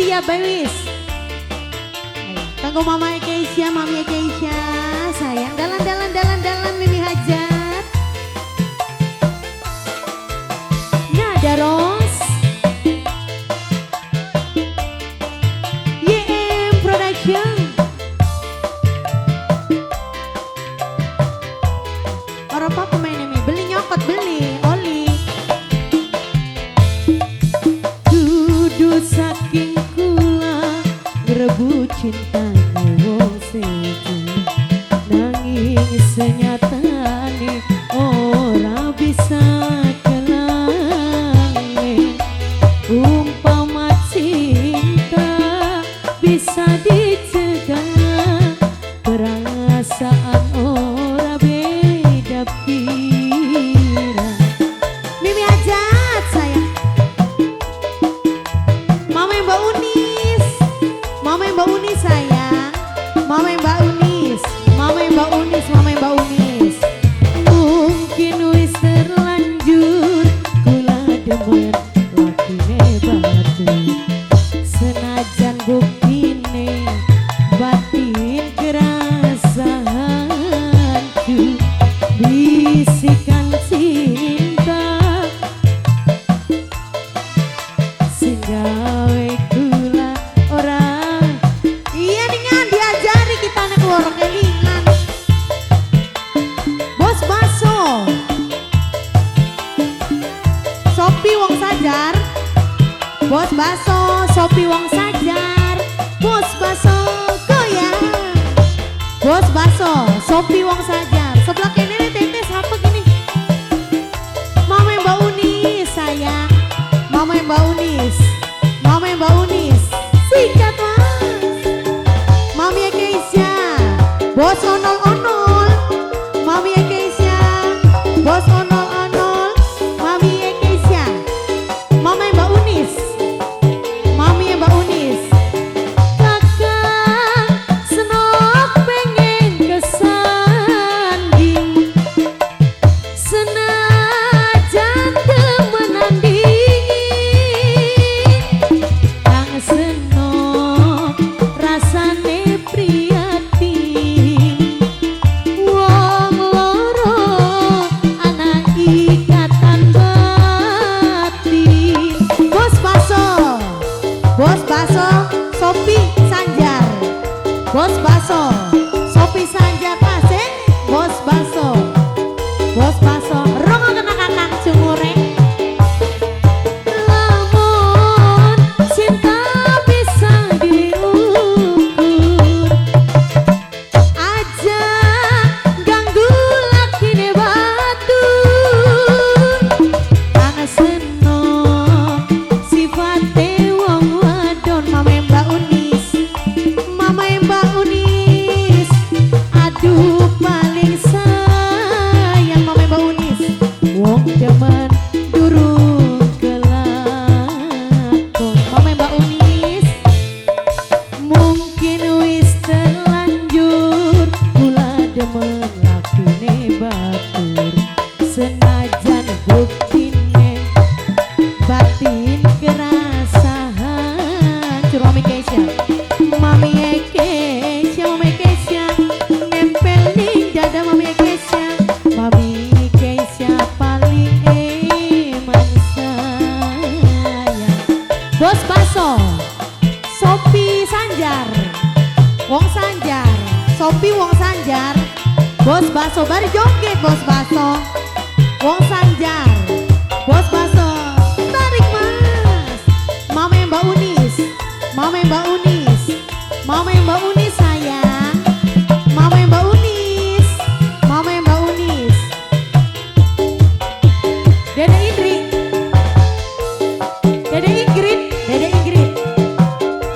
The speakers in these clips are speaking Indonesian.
Cynthia Bewis. Kanggo Mama Keisha, Mami Keisha, sayang dalan Mimi Hajat. Nada Ros, YM Production. Orang apa pemainnya Mi? Beli nyokot beli, oli. Dudu saking kula ngerebut cinta wong setu, nanging senyatane ora bisa kelangen. Umpama cinta bisa dicegah, perasaan ora beda pikiran. Mimi Hajat sayang, Mama Mbak Unis, Mama Mbak Unis sayang, Mama Mbak Unis, Mama Mbak Unis, Mama Mbak Unis. Mungkin wis terlanjur kula demen lakune batu, senajan buktine batin kerasa hancur. Bisikan cinta sing gawe kula ora. Iya dengan diajari kita nek lorong kelingan. Bos Baso, Sopi Wong Sajar, Bos Baso, Sopi Wong Sajar, Bos Baso goyang. Bos Baso, Sopi Wong Sajar. Sebelah kiri nih tete siapa gini? Mama Mbak Unis sayang, Mama Mbak Unis, Mama Mbak Unis. Sikat mas, Mami Keisha, Bos onol-onol, Mami Keisha, Bos onol-onol, Mami Keisha, Mama Mbak Unis, Mami Mbak Unis. Kakak senok pengen kesanding, senajan temenan dingin. Kang senok rasane prihatin, wong loro ana ikatan batin. Bos Baso, Bos Baso, Sopi Sanjar, Bos Baso, Sopi Sanjar paseh. Bos Baso, Bos Baso, rongo kena kakang cungure. Lamun cinta bisa diukur, aja ganggu lakine batur. Karena senok sifate wong wadon. Mama Mbak Unis, Mama Mbak Unis, aduh paling sayang Mama Mbak Unis. Wong jaman durung kelakon. Mama Mbak Unis, mungkin wis terlanjur kula demen lakune batur, senajan buktine batin kerasa hancur. Mami Keisha, Mami Keisha, Mami Keisha, nempel ning dada Mami Keisha. Mami Keisha paling eman sayang. Bos Baso, Sopi Sanjar, Wong Sanjar, Sopi Wong Sanjar, Bos Baso bari joget. Bos Baso, Wong Sanjar, Bos Baso tarik mas. Mama Mbak Unis, Mama Mbak Unis, Mama Mbak Unis sayang, Mama Mbak Unis, Mama Mbak Unis. Dede Indri, Dede Ingrid, Dede Ingrid,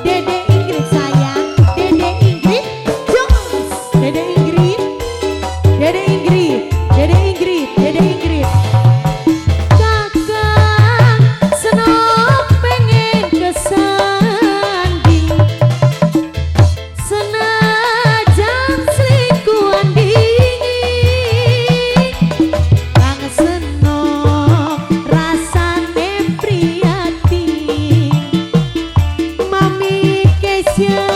Dede Ingrid sayang, Dede Ingrid Jones, Dede Ingrid, Dede Ingrid, Dede Ingrid, Dede Ingrid. Kakak senok pengen kesanding, Kesya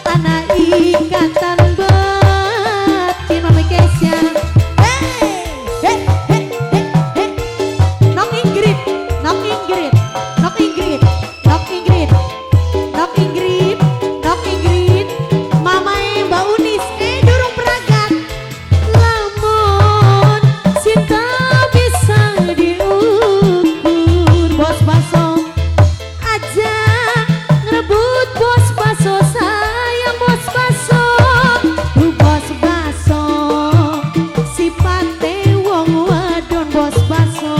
anak ikatan batin Mami Kesya. Hey hey hey hey hey. Nok Ingrid, Nok Ingrid, Nok Ingrid, Nok Ingrid, Nok Ingrid, Nok Ingrid. Mamae Mbak Unis durung peragat. Lamun cinta bisa diukur. Bos Baso aja ngerebut Bos Baso, sayang Bos Baso. Bos Baso sipate wong wadon Bos Baso.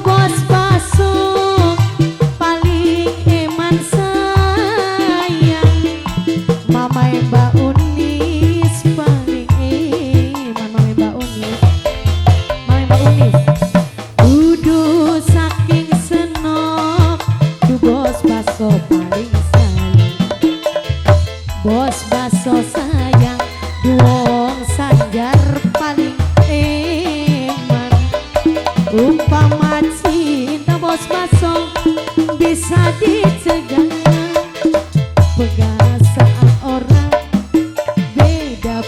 Bos Baso paling eman sayang. Mama Mbak Unis paling eman. Mama Mbak Unis, Mama Mbak Unis. Dudu saking senok, Bos Baso paling sayang. Bos Baso sayang, wong Sanjar paling eman. Umpama cinta Bos Baso bisa dicegah, perasaan orang beda